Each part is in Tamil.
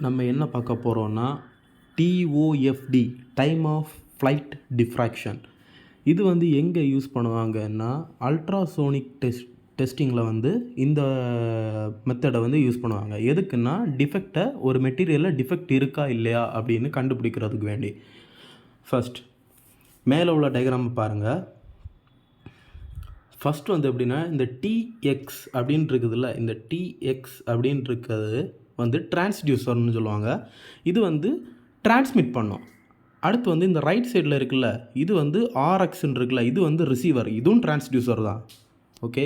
நம்ம என்ன பார்க்க போகிறோன்னா டிஓஎஃப்டி டைம் ஆஃப் ஃப்ளைட் டிஃப்ராக்ஷன். இது வந்து எங்கே யூஸ் பண்ணுவாங்கன்னா அல்ட்ராசோனிக் டெஸ்டிங்கில் இந்த மெத்தடை யூஸ் பண்ணுவாங்க. எதுக்குன்னா ஒரு மெட்டீரியலில் டிஃபெக்ட் இருக்கா இல்லையா அப்படின்னு கண்டுபிடிக்கிறதுக்கு வேண்டி. ஃபஸ்ட் மேலே உள்ள டயக்ராம் பாருங்கள். ஃபஸ்ட் எப்படின்னா இந்த டிஎக்ஸ் அப்படின்னு இருக்குதுல்ல, இந்த டிஎக்ஸ் அப்படின்னு இருக்கிறது டிரான்ஸ்டியூசர்னு சொல்லுவாங்க. இது டிரான்ஸ்மிட் பண்ணும். அடுத்து இந்த ரைட் சைடில் இருக்குல்ல, இது ஆர்எக்ஸ்ன்னு இருக்குல்ல, இது ரிசீவர். இதுவும் டிரான்ஸ்டியூசர் தான். ஓகே,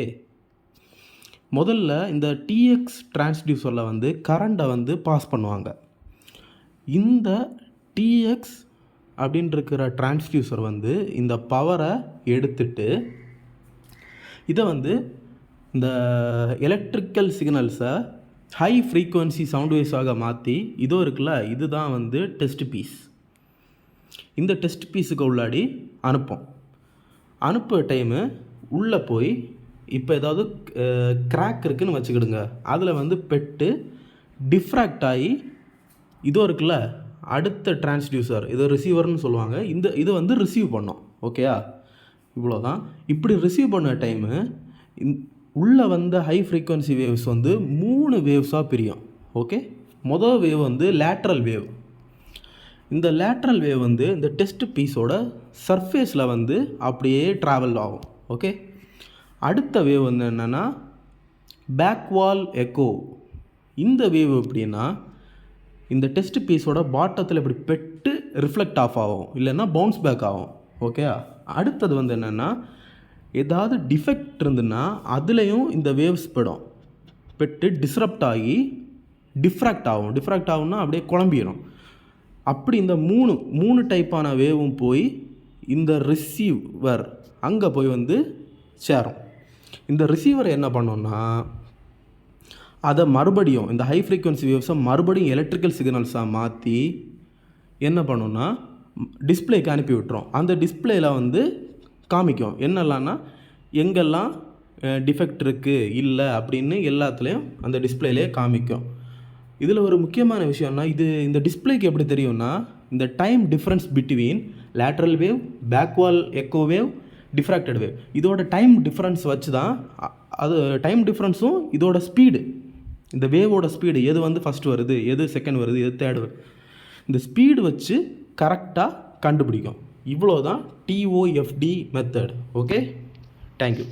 முதல்ல இந்த டிஎக்ஸ் டிரான்ஸ்டியூசரில் கரண்ட்டை பாஸ் பண்ணுவாங்க. இந்த டிஎக்ஸ் அப்படின்னு இருக்கிற டிரான்ஸ்டியூசர் இந்த பவரை எடுத்துட்டு இதை இந்த எலக்ட்ரிக்கல் சிக்னல்ஸை ஹை ஃப்ரீக்குவன்சி சவுண்ட் வேவ்ஸாக மாற்றி இருக்குல்ல, இதுதான் டெஸ்ட் பீஸ். இந்த டெஸ்ட் பீஸுக்கு உள்ளாடி அனுப்புகிற டைமு உள்ளே போய் இப்போ ஏதாவது கிராக் இருக்குதுன்னு வச்சுக்கிடுங்க, அதில் பெட்டு டிஃப்ராக்ட் ஆகி இருக்குல்ல அடுத்த டிரான்ஸ்டியூசர், இது ரிசீவர்னு சொல்லுவாங்க. இது ரிசீவ் பண்ணோம். ஓகேயா, இவ்வளோதான். இப்படி ரிசீவ் பண்ண டைமு உள்ளே ஹை ஃப்ரீக்குவன்சி வேவ்ஸ் 3 வேவ்ஸாக பிரியும். ஓகே, மொதல் வேவ் லேட்ரல் வேவ். இந்த லேட்ரல் வேவ் இந்த டெஸ்ட் பீஸோட சர்ஃபேஸில் அப்படியே ட்ராவல் ஆகும். ஓகே, அடுத்த வேவ் என்னென்னா பேக்வால் எக்கோ. இந்த வேவ் எப்படின்னா இந்த டெஸ்ட் பீஸோட பாட்டத்தில் இப்படி பெட்டு ரிஃப்ளெக்ட் ஆஃப் ஆகும், இல்லைன்னா பவுன்ஸ் பேக் ஆகும். ஓகே, அடுத்தது என்னென்னா ஏதாவது டிஃபெக்ட் இருந்துன்னா அதுலேயும் இந்த வேவ்ஸ் பெட்டு டிஸ்ரப்ட் ஆகி டிஃப்ராக்ட் ஆகும். டிஃப்ராக்ட் ஆகும்னா அப்படியே குழம்பிடும். அப்படி இந்த மூணு டைப்பான வேவும் போய் இந்த ரிசீவர் அங்கே போய் சேரும். இந்த ரிசீவர் என்ன பண்ணோன்னா அதை மறுபடியும் இந்த ஹை ஃப்ரீக்குவன்சி வேவ்ஸை மறுபடியும் எலக்ட்ரிக்கல் சிக்னல்ஸாக மாற்றி என்ன பண்ணோன்னா டிஸ்பிளேக்கு அனுப்பி விட்டுரும். அந்த டிஸ்பிளேயில் காமிக்கும் என்னெல்லாம்னா எங்கெல்லாம் டிஃபெக்ட் இருக்குது இல்லை அப்படின்னு எல்லாத்துலேயும் அந்த டிஸ்பிளேலே காமிக்கும். இதில் ஒரு முக்கியமான விஷயம்னா இந்த டிஸ்பிளேக்கு எப்படி தெரியும்னா இந்த time difference between lateral wave, backwall echo wave, diffracted wave, இதோட டைம் டிஃப்ரென்ஸ் வச்சு தான் அது டைம் டிஃப்ரென்ஸும் இதோட ஸ்பீடு, இந்த வேவோட ஸ்பீடு எது ஃபஸ்ட்டு வருது, எது செகண்ட் வருது, எது தேர்டு வருது, இந்த ஸ்பீடு வச்சு கரெக்டாக கண்டுபிடிக்கும். இவ்வளோ தான் டிஓஎஃப்டி மெத்தட். Okay, thank you.